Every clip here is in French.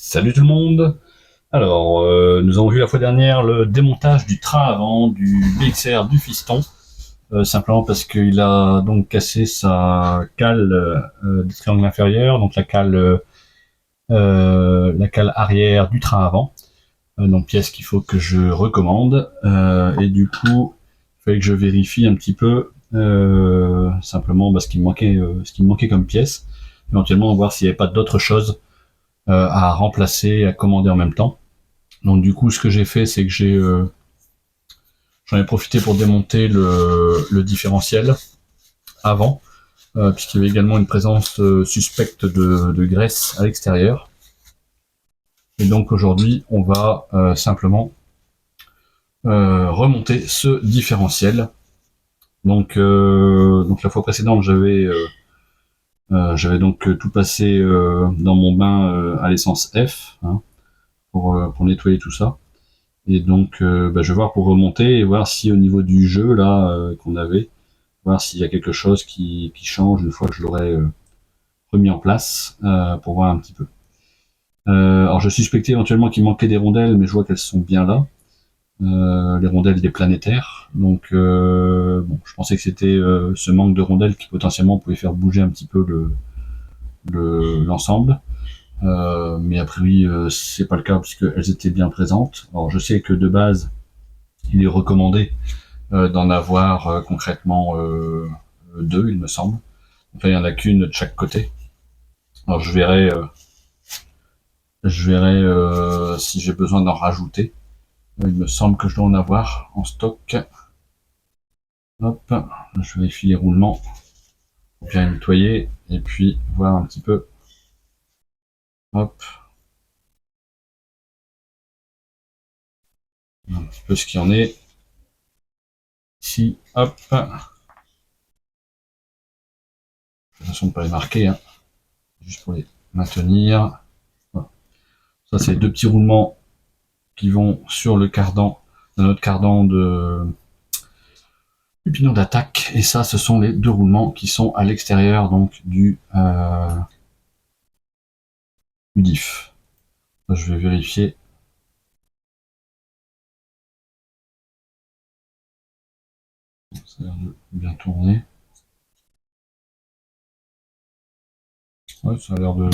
Salut tout le monde. Alors, nous avons vu la fois dernière le démontage du train avant du BXR du fiston, simplement parce qu'il a donc cassé sa cale du triangle inférieur, donc la cale arrière du train avant, donc pièce qu'il faut que je recommande, et du coup, il fallait que je vérifie un petit peu simplement ce qui me manquait comme pièce, éventuellement voir s'il n'y avait pas d'autres choses à remplacer, à commander en même temps. Donc du coup, ce que j'ai fait, c'est que j'en ai profité pour démonter le différentiel avant, puisqu'il y avait également une présence suspecte de graisse à l'extérieur. Et donc aujourd'hui, on va simplement remonter ce différentiel. Donc la fois précédente, j'avais donc tout passé dans mon bain à l'essence F, hein, pour nettoyer tout ça. Et donc, je vais voir pour remonter et voir si au niveau du jeu là qu'on avait, voir s'il y a quelque chose qui change une fois que je l'aurai remis en place, pour voir un petit peu. Alors je suspectais éventuellement qu'il manquait des rondelles, mais je vois qu'elles sont bien là. Les rondelles des planétaires. Donc bon, je pensais que c'était ce manque de rondelles qui potentiellement pouvait faire bouger un petit peu l'ensemble. Mais a priori c'est pas le cas puisqu'elles étaient bien présentes. Alors je sais que de base il est recommandé d'en avoir concrètement deux, il me semble. Enfin, il y en a qu'une de chaque côté. Alors je verrai si j'ai besoin d'en rajouter. Il me semble que je dois en avoir en stock. Hop, je vérifie les roulements pour bien les nettoyer et puis voir un petit peu. Hop, un petit peu ce qu'il y en est. Ici, hop. De toute façon, pas les marquer, hein, juste pour les maintenir. Voilà. Ça, c'est les deux petits roulements qui vont sur le cardan, dans notre cardan du pignon d'attaque. Et ça, ce sont les deux roulements qui sont à l'extérieur donc du diff. Je vais vérifier. Ça a l'air de bien tourner. Ouais, ça a l'air de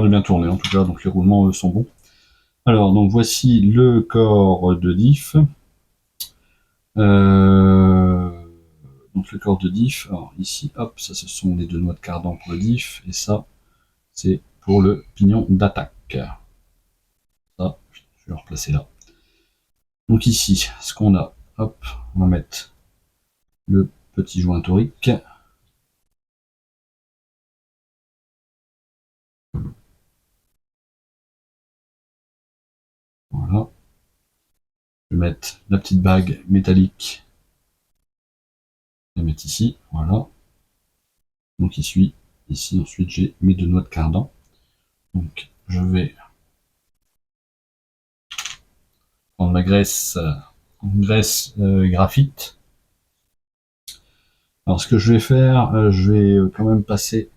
bien tourner en tout cas, donc les roulements sont bons. Alors, donc voici le corps de diff. Euh, donc le corps de diff. Alors ici, hop, ça ce sont les deux noix de cardan pour le diff, et ça, c'est pour le pignon d'attaque. Ça, je vais le replacer là. Donc ici, ce qu'on a, hop, on va mettre le petit joint torique. Voilà. Je vais mettre la petite bague métallique. Je vais mettre ici, voilà. Donc ici, ensuite j'ai mes deux noix de cardan. Donc je vais prendre ma graisse, graphite. Alors ce que je vais faire, je vais quand même passer,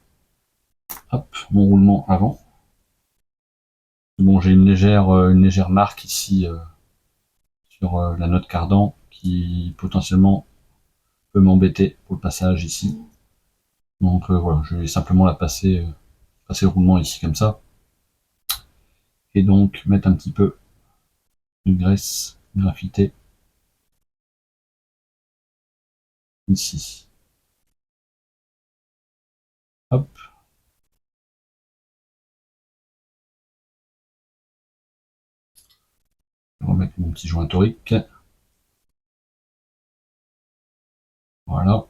hop, mon roulement avant. Bon, j'ai une légère marque ici sur la noix de cardan qui potentiellement peut m'embêter pour le passage ici. Donc voilà, je vais simplement passer le roulement ici comme ça. Et donc mettre un petit peu de graisse graphitée ici. Hop. Je vais remettre mon petit joint torique. Voilà.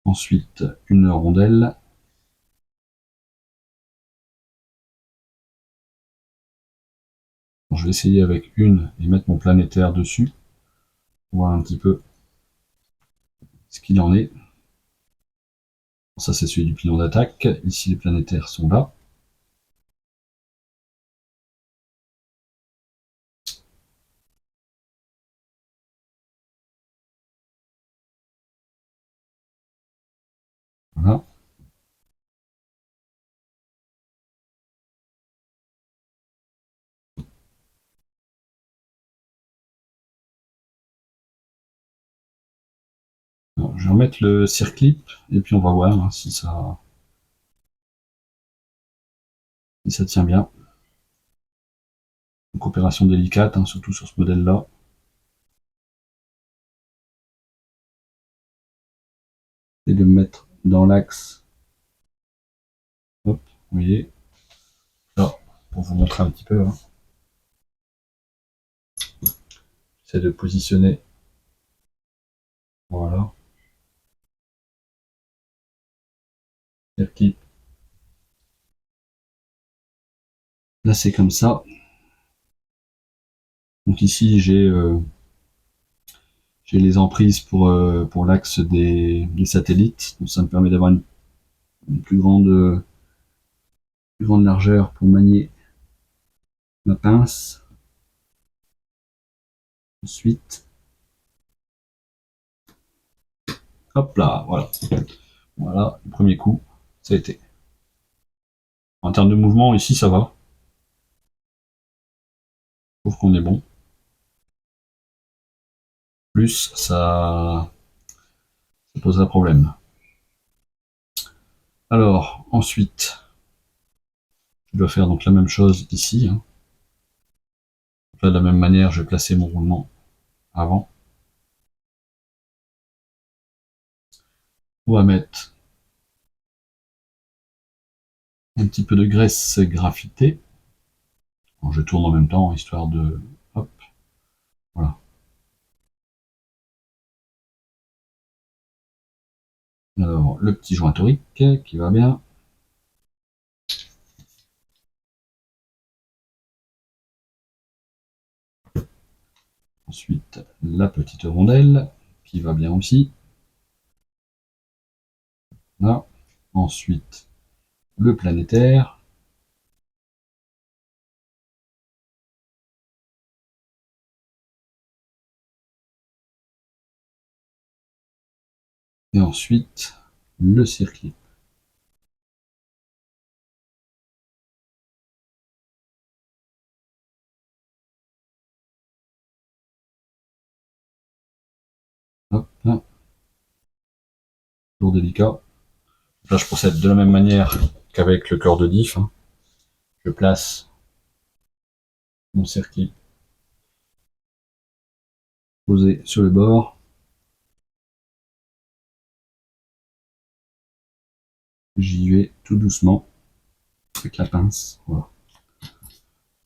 Ensuite, une rondelle. Je vais essayer avec une et mettre mon planétaire dessus. Voir un petit peu ce qu'il en est. Ça, c'est celui du pignon d'attaque. Ici, les planétaires sont là. Voilà. je vais remettre le circlip et puis on va voir hein, si ça tient bien. Donc opération délicate, hein, surtout sur ce modèle-là. Et de me mettre dans l'axe. Hop, vous voyez. Là, pour vous montrer un petit peu. Hein. J'essaie de positionner. Voilà. Circlip. Là, c'est comme ça. Donc ici, j'ai les emprises pour l'axe des satellites. Donc ça me permet d'avoir une plus grande largeur pour manier ma pince. Ensuite, hop là, voilà. Voilà, le premier coup, ça a été. En termes de mouvement, ici, ça va. Je trouve qu'on est bon. Plus, ça poserait problème. Alors, ensuite, je dois faire donc la même chose ici. Hein. Là, de la même manière, je vais placer mon roulement avant. On va mettre un petit peu de graisse graphitée. Alors, je tourne en même temps, histoire de... Hop, voilà. Alors, le petit joint torique qui va bien. Ensuite, la petite rondelle qui va bien aussi. Là. Ensuite, le planétaire. Et ensuite, le circuit. Hop. Toujours délicat. Là, je procède de la même manière qu'avec le corps de diff. Hein. Je place mon circuit posé sur le bord. J'y vais tout doucement avec la pince. Voilà.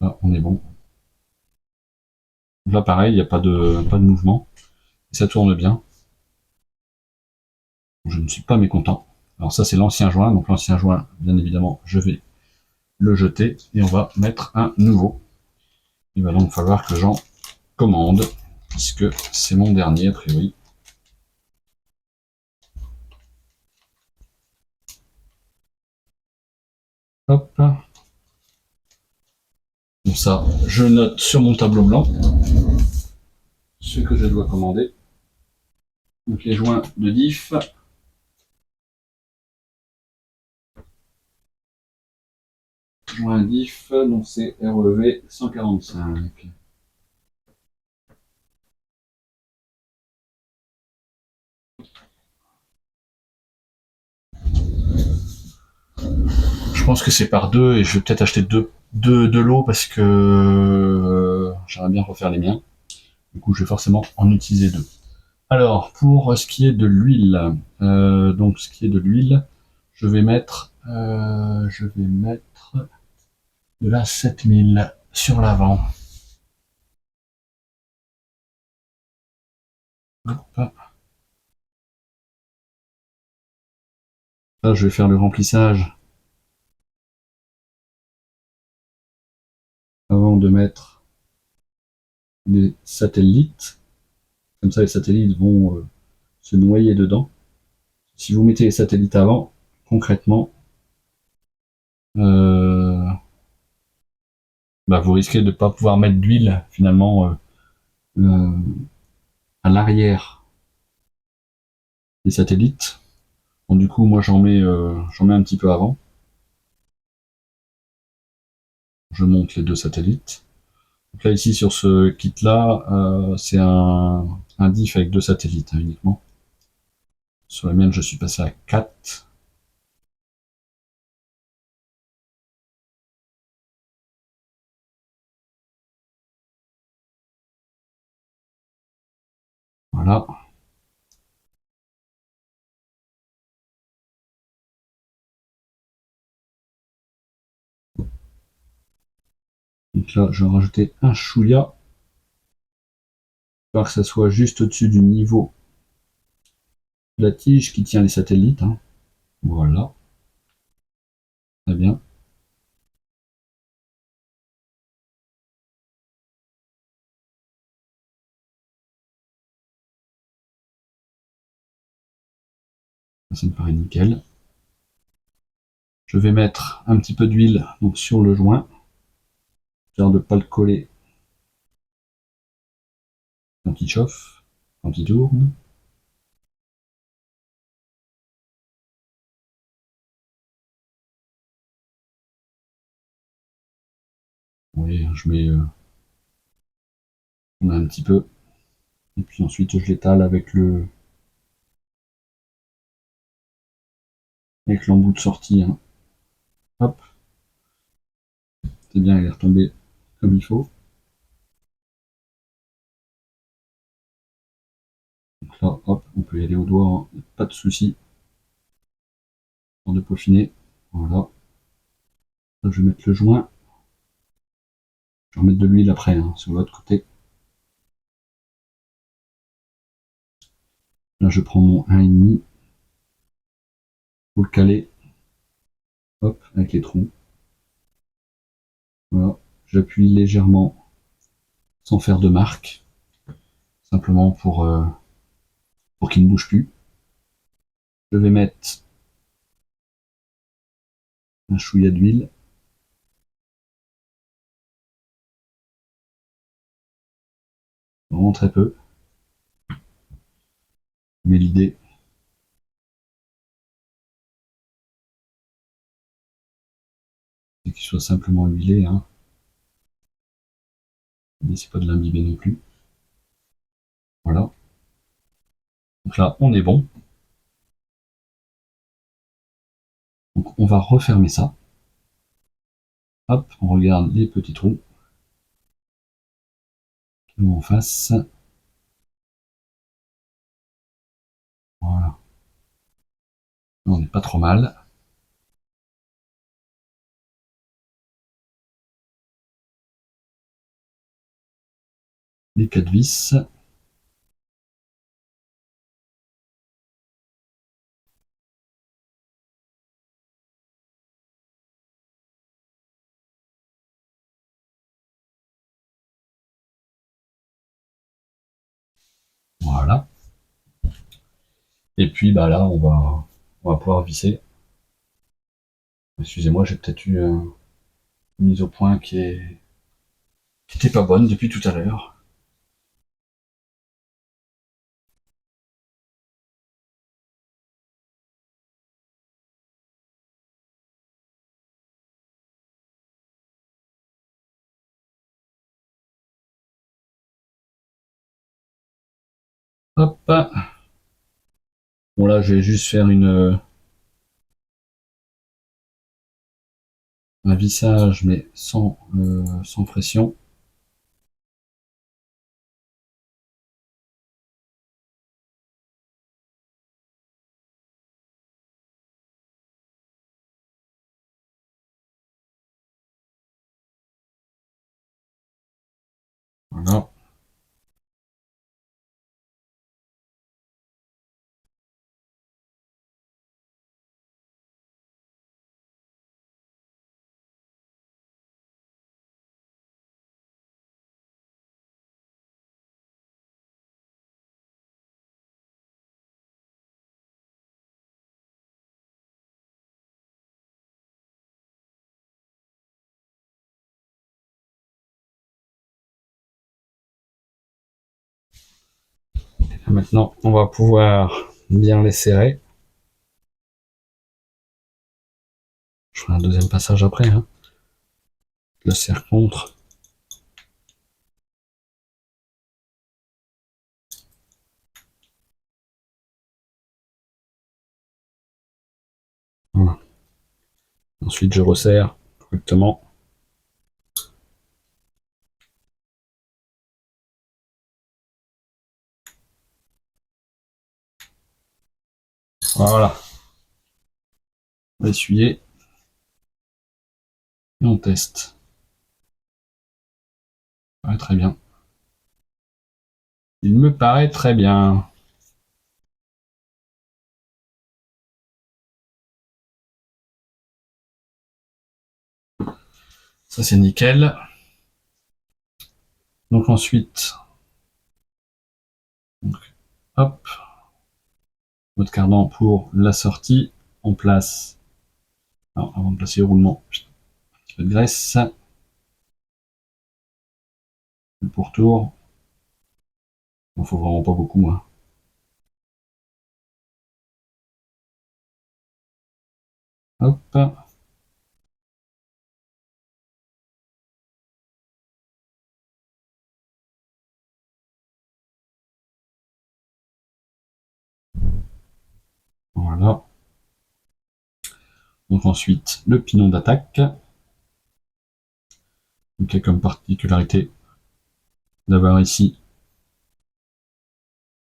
Là, on est bon. Là, pareil, il n'y a pas de mouvement. Et ça tourne bien. Je ne suis pas mécontent. Alors ça, c'est l'ancien joint. Donc l'ancien joint, bien évidemment, je vais le jeter et on va mettre un nouveau. Il va donc falloir que j'en commande, puisque c'est mon dernier, a priori. Hop. Comme ça, je note sur mon tableau blanc ce que je dois commander. Donc les joints de diff. Joint diff, donc c'est REV 145. Je pense que c'est par deux et je vais peut-être acheter deux lots parce que j'aimerais bien refaire les miens. Du coup, je vais forcément en utiliser deux. Alors, pour ce qui est de l'huile, je vais mettre de la 7000 sur l'avant. Là, je vais faire le remplissage avant de mettre les satellites. Comme ça, les satellites vont se noyer dedans. Si vous mettez les satellites avant, concrètement, vous risquez de ne pas pouvoir mettre d'huile finalement à l'arrière des satellites. Donc du coup, moi j'en mets un petit peu avant. Je monte les deux satellites. Donc là ici sur ce kit là, c'est un diff avec deux satellites hein, uniquement. Sur la mienne, je suis passé à 4. Voilà. Donc là, je vais rajouter un chouïa, pour que ça soit juste au-dessus du niveau de la tige qui tient les satellites. Hein. Voilà. Très bien. Ça me paraît nickel. Je vais mettre un petit peu d'huile donc sur le joint, histoire de ne pas le coller quand il chauffe, quand il tourne. Oui, je mets un petit peu. Et puis ensuite, je l'étale avec l'embout de sortie. Hein. Hop, c'est bien, elle est retombée comme il faut. Donc là, hop, on peut y aller au doigt, hein. Pas de souci. Pour de peaufiner. Voilà. Là, je vais mettre le joint. Je vais remettre de l'huile après, hein, sur l'autre côté. Là, je prends mon 1,5 pour le caler. Hop, avec les trous. Voilà. J'appuie légèrement sans faire de marque. Simplement pour qu'il ne bouge plus. Je vais mettre un chouïa d'huile. Vraiment très peu. Mais l'idée, c'est qu'il soit simplement huilé. Hein. Mais c'est pas de l'imbiber non plus. Voilà. Donc là, on est bon. Donc on va refermer ça. Hop, on regarde les petits trous qui vont en face. Voilà. On n'est pas trop mal. Les 4 vis. Voilà. Et puis bah là, on va pouvoir visser. Excusez-moi, j'ai peut-être eu une mise au point qui était pas bonne depuis tout à l'heure. Hop. Bon là, je vais juste faire un vissage, mais sans pression. Voilà. Maintenant, on va pouvoir bien les serrer. Je ferai un deuxième passage après. Hein. Je le serre contre. Ensuite, je resserre correctement. Voilà. On va essuyer. Et on teste. Ouais, très bien. Il me paraît très bien. Ça, c'est nickel. Donc ensuite, donc, hop, votre cardan pour la sortie. On place, alors, avant de placer le roulement, un petit peu de graisse. Le pourtour. Il faut vraiment pas beaucoup. Hein. Hop. Voilà. Donc ensuite, le pignon d'attaque. Donc, il y a comme particularité d'avoir ici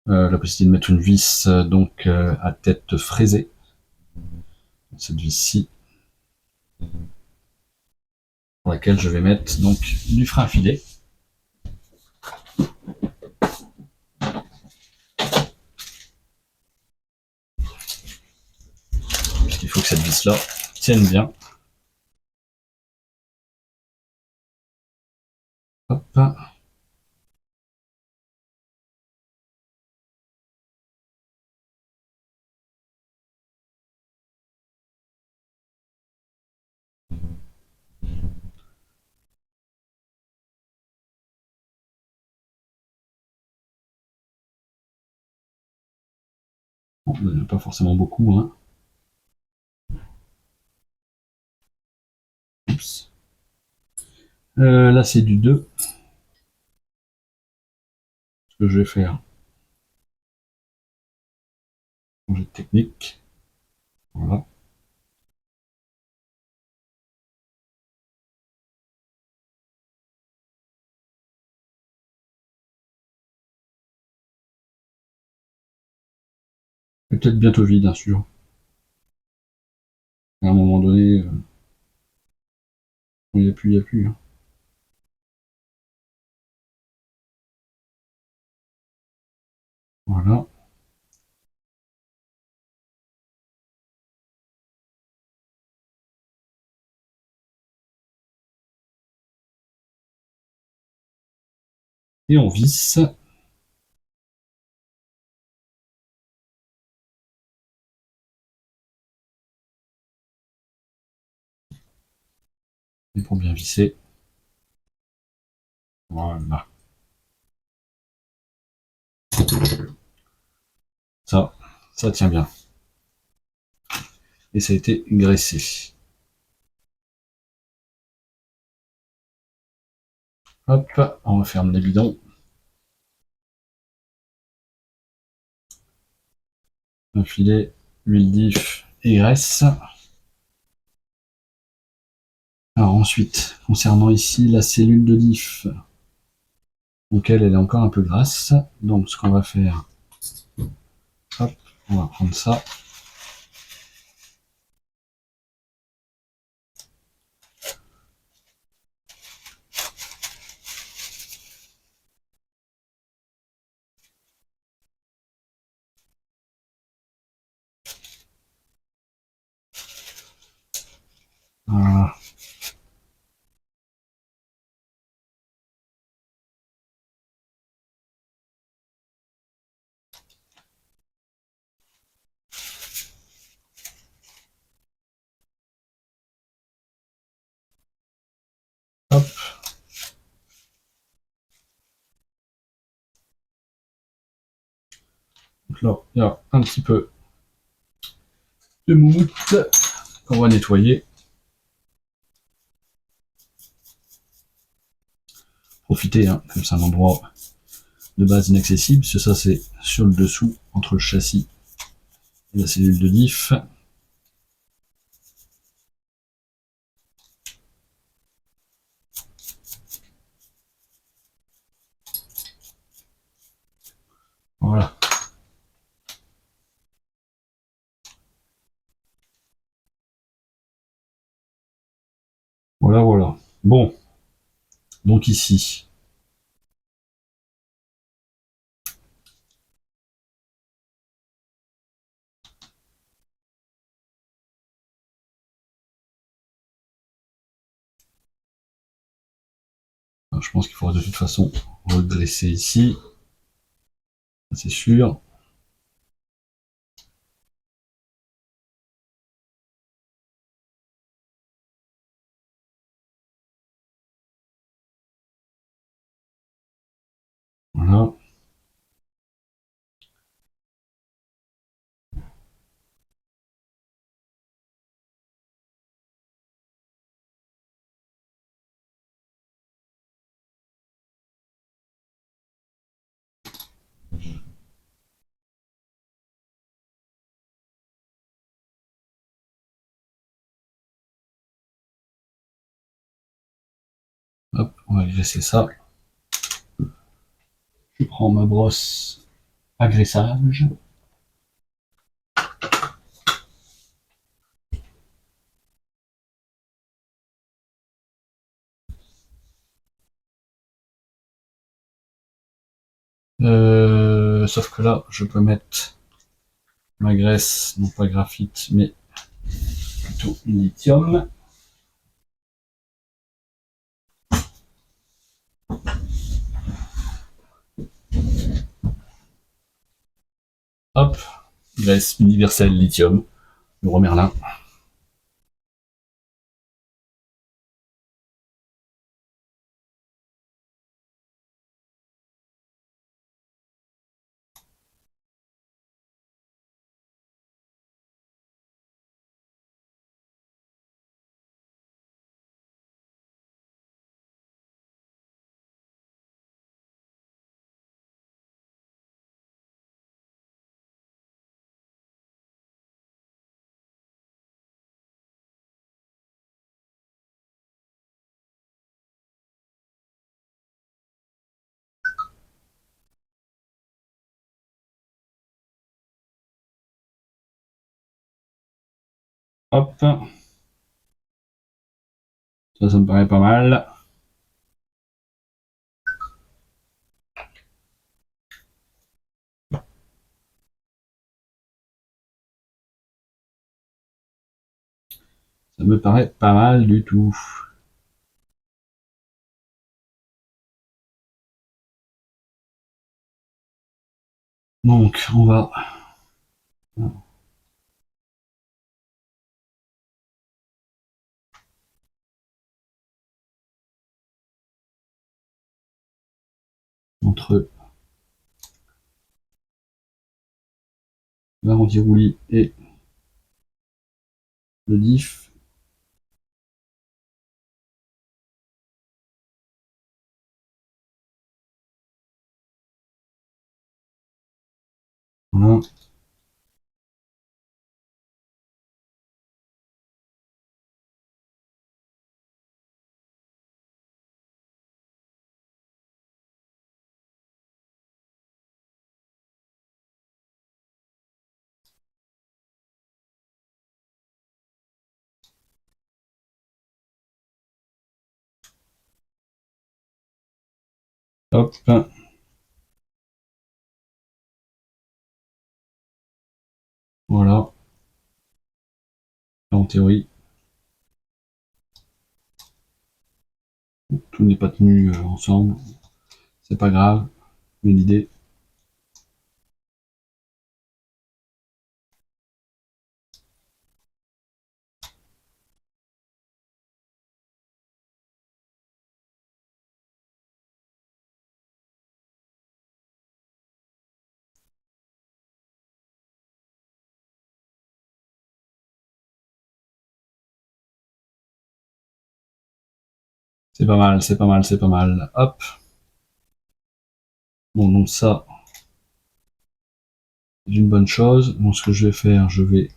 la possibilité de mettre une vis à tête fraisée. Cette vis-ci, pour laquelle je vais mettre donc du frein à filet. Puisqu'il faut que cette vis-là tienne bien. Hop. Bon, pas forcément beaucoup. Hein. Oups. Là, c'est du 2. Ce que je vais faire, changer de technique. Voilà. Peut-être bientôt vide, bien sûr. À un moment donné, il n'y a plus, il n'y a plus. Hein. Voilà. Et on visse. Et pour bien visser. Voilà. Ça tient bien. Et ça a été graissé. Hop, on referme les bidons. Un filet, huile d'if et graisse. Alors ensuite, concernant ici la cellule de diff, donc elle est encore un peu grasse. Donc ce qu'on va faire, hop, on va prendre ça. Voilà. Hop. Donc là, il y a un petit peu de moumoute qu'on va nettoyer. Profitez, hein, comme c'est un endroit de base inaccessible, parce que ça c'est sur le dessous, entre le châssis et la cellule de diff. Voilà, voilà. Bon, donc ici, je pense qu'il faudra de toute façon redresser ici, c'est sûr. Voilà. Hop, on va graisser ça. Je prends ma brosse à graissage. Sauf que là, je peux mettre ma graisse, non pas graphite, mais plutôt lithium. Hop, graisse universelle lithium, le Merlin. Hop, ça me paraît pas mal. Ça me paraît pas mal du tout. Donc, on va entre l'arrondi roulis et le diff. Voilà. Hop. Voilà. En théorie, tout n'est pas tenu ensemble. C'est pas grave. Mais l'idée, c'est pas mal, c'est pas mal, c'est pas mal. Hop. Bon, donc ça, c'est une bonne chose. Donc ce que je vais faire, je vais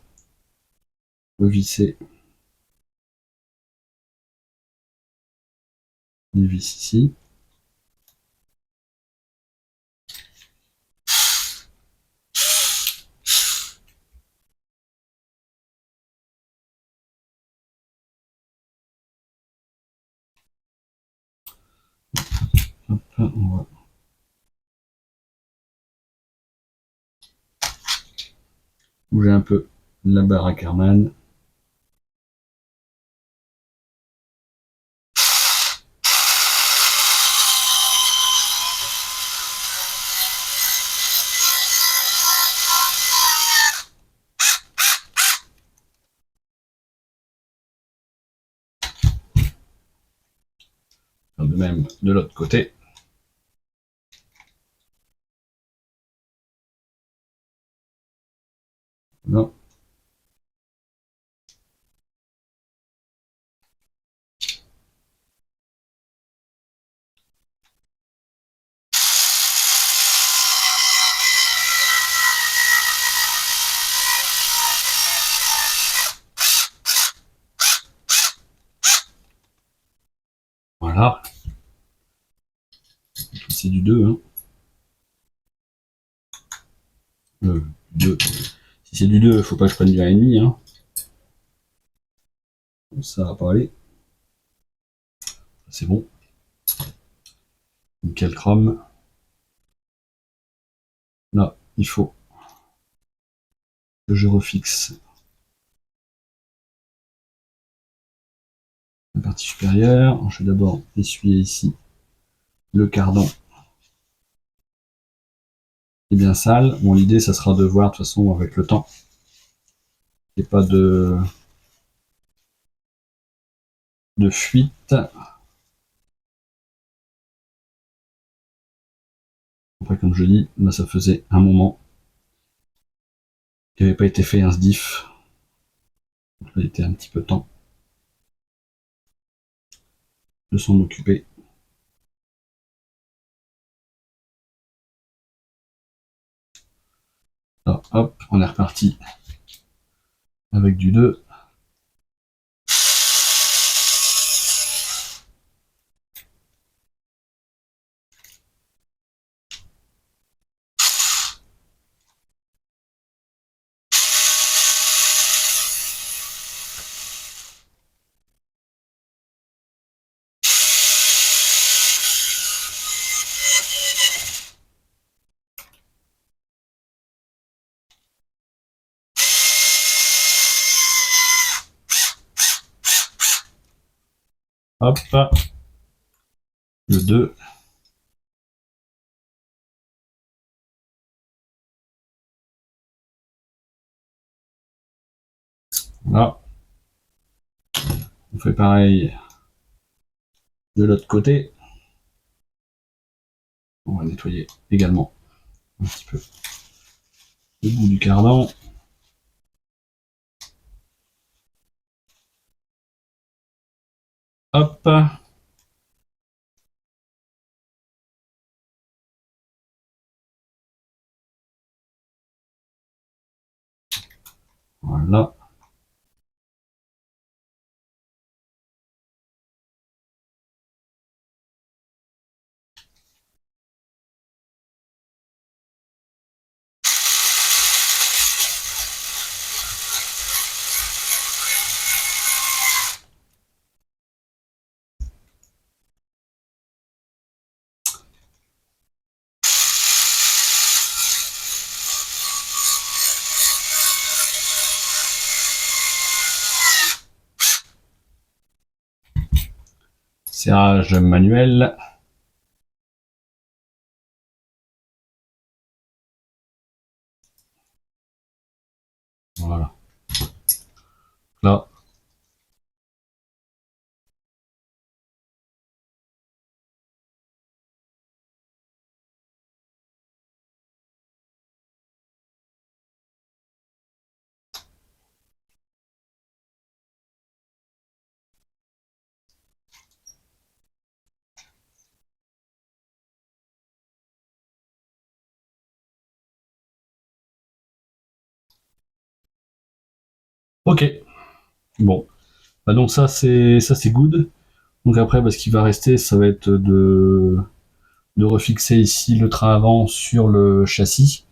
le visser les vis ici. On va bouger un peu la barre à Karman. De même de l'autre côté. Non. Voilà. C'est du 2. Hein. 2. Si c'est du 2, faut pas que je prenne du 1,5. Hein. Ça va pas aller. C'est bon. Nickel chrome. Là, il faut que je refixe la partie supérieure. Je vais d'abord essuyer ici le cardan est bien sale. Bon, l'idée, ça sera de voir de toute façon avec le temps qu'il n'y ait pas de fuite. Après, comme je dis, là, ça faisait un moment qu'il n'avait pas été fait un SDIF. Donc là, il était un petit peu temps de s'en occuper. Là, hop, on est reparti avec du 2. Hop, le 2. Là, on fait pareil de l'autre côté. On va nettoyer également un petit peu le bout du cardan. Hop. Voilà. Serrage manuel. Voilà. Là. Ok. Bon. Bah donc ça c'est good. Donc après, bah, ce qui va rester, ça va être de refixer ici le train avant sur le châssis.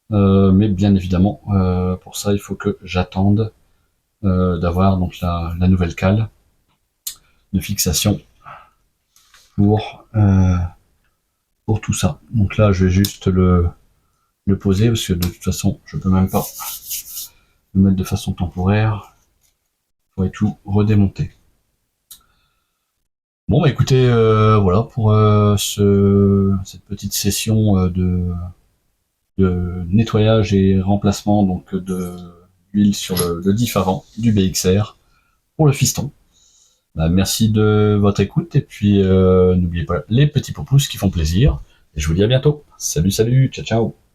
Mais bien évidemment, pour ça, il faut que j'attende d'avoir donc la nouvelle cale de fixation pour pour tout ça. Donc là, je vais juste le poser parce que de toute façon, je peux même pas le mettre de façon temporaire. Il faudrait tout redémonter. Bon, bah écoutez, voilà pour cette petite session de nettoyage et remplacement donc de l'huile sur le diff avant du BXR pour le fiston. Bah, merci de votre écoute et puis n'oubliez pas les petits pouces qui font plaisir. Et je vous dis à bientôt. Salut, salut, ciao, ciao.